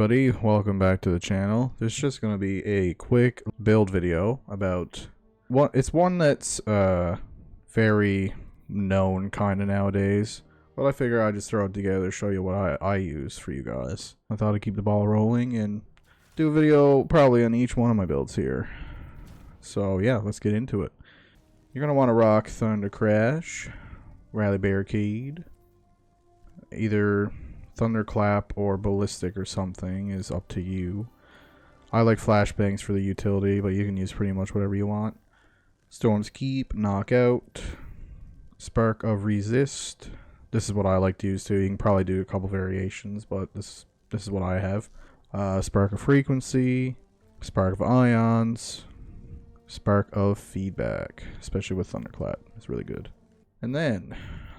everybody, welcome back to the channel. This is just going to be a quick build video about it's one that's very known kind of nowadays, but I figure I'd just throw it together, show you what I use for you guys. I thought I'd keep the ball rolling and do a video probably on each one of my builds here. So yeah, let's get into it. You're going to want to rock Thunder Crash, Rally Barricade, either Thunderclap or Ballistic or something is up to you. I like Flashbangs for the utility, but you can use pretty much whatever you want. Storm's Keep, Knockout, Spark of Resist. This is what I like to use too. You can probably do a couple variations, but this is what I have. Spark of Frequency, Spark of Ions, Spark of Feedback, especially with Thunderclap. It's really good. And then,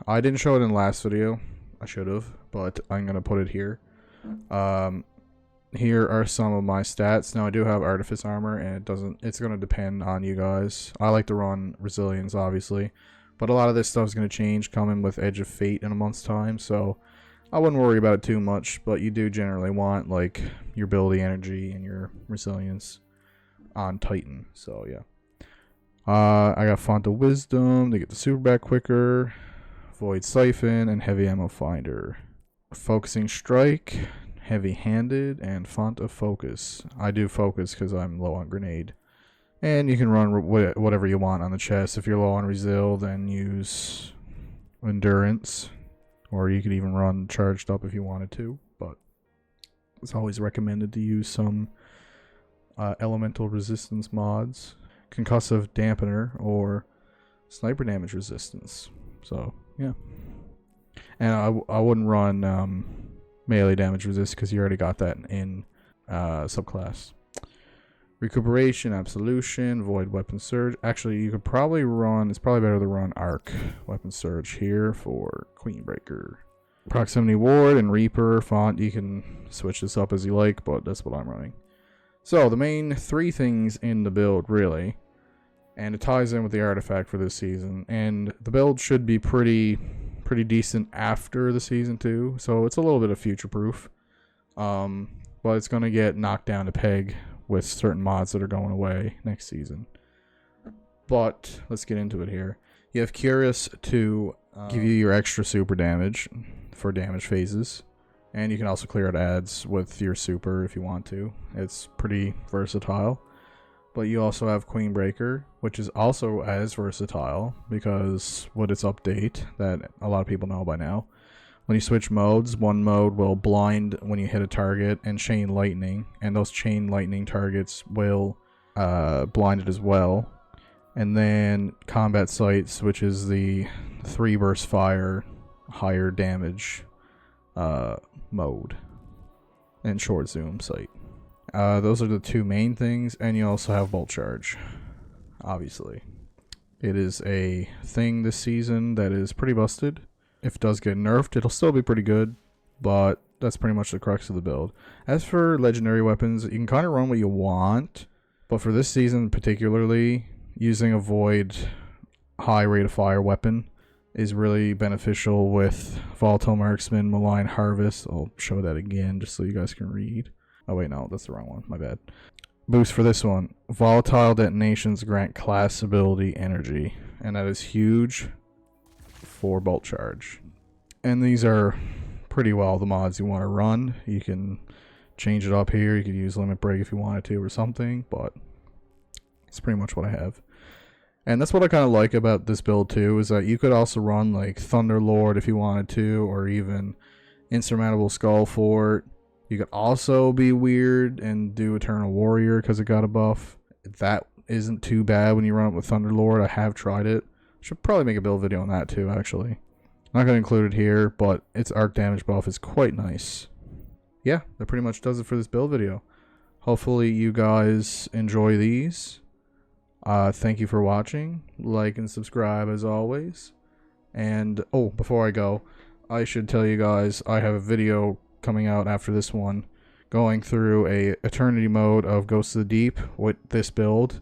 I didn't show it in the last video. I should have, but I'm going to put it here. Here are some of my stats. Now I do have Artifice Armor, and it's going to depend on you guys. I like to run Resilience, obviously, but a lot of this stuff is going to change coming with Edge of Fate in a month's time, so I wouldn't worry about it too much, but you do generally want like your ability energy and your resilience on Titan, so yeah. I got Font of Wisdom to get the super back quicker, Void Siphon, and Heavy Ammo Finder. Focusing Strike, Heavy Handed, and Font of Focus. I do Focus because I'm low on Grenade. And you can run whatever you want on the chest. If you're low on Resil, then use Endurance. Or you could even run Charged Up if you wanted to. But it's always recommended to use some Elemental Resistance mods. Concussive Dampener or Sniper Damage Resistance. So, yeah. And I wouldn't run melee damage resist because you already got that in subclass. Recuperation, Absolution, Void Weapon Surge. Actually, you could probably run, it's probably better to run Arc Weapon Surge here for Queenbreaker. Proximity Ward and Reaper font, you can switch this up as you like, but that's what I'm running. So, the main three things in the build, really, and it ties in with the artifact for this season, and the build should be pretty decent after the season too, so it's a little bit of future proof, but it's going to get knocked down to peg with certain mods that are going away next season. But let's get into it here. You have Curious to give you your extra super damage for damage phases, and you can also clear out ads with your super if you want to. It's pretty versatile. But you also have Queenbreaker, which is also as versatile because with its update that a lot of people know by now, when you switch modes, one mode will blind when you hit a target and chain lightning, and those chain lightning targets will blind it as well. And then Combat Sights, which is the 3 burst fire, higher damage mode, and short zoom sight. Those are the two main things, and you also have Bolt Charge, obviously. It is a thing this season that is pretty busted. If it does get nerfed, it'll still be pretty good, but that's pretty much the crux of the build. As for legendary weapons, you can kind of run what you want, but for this season particularly, using a Void high rate of fire weapon is really beneficial with Volatile Marksman, Malign Harvest. I'll show that again just so you guys can read. Oh wait, no, that's the wrong one. My bad. Boost for this one. Volatile detonations grant class ability energy. And that is huge for Bolt Charge. And these are pretty well the mods you want to run. You can change it up here. You could use Limit Break if you wanted to or something. But it's pretty much what I have. And that's what I kind of like about this build too, is that you could also run like Thunderlord if you wanted to, or even Insurmountable Skull Fort. You could also be weird and do Eternal Warrior because it got a buff. That isn't too bad when you run it with Thunderlord. I have tried it. Should probably make a build video on that too, actually. I'm not going to include it here, but its arc damage buff is quite nice. Yeah, that pretty much does it for this build video. Hopefully you guys enjoy these. Thank you for watching. Like and subscribe as always. And, oh, before I go, I should tell you guys I have a video coming out after this one, going through a eternity mode of Ghosts of the Deep with this build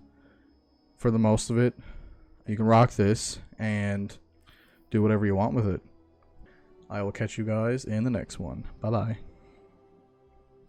for the most of it. You can rock this and do whatever you want with it. I will catch you guys in the next one. Bye bye.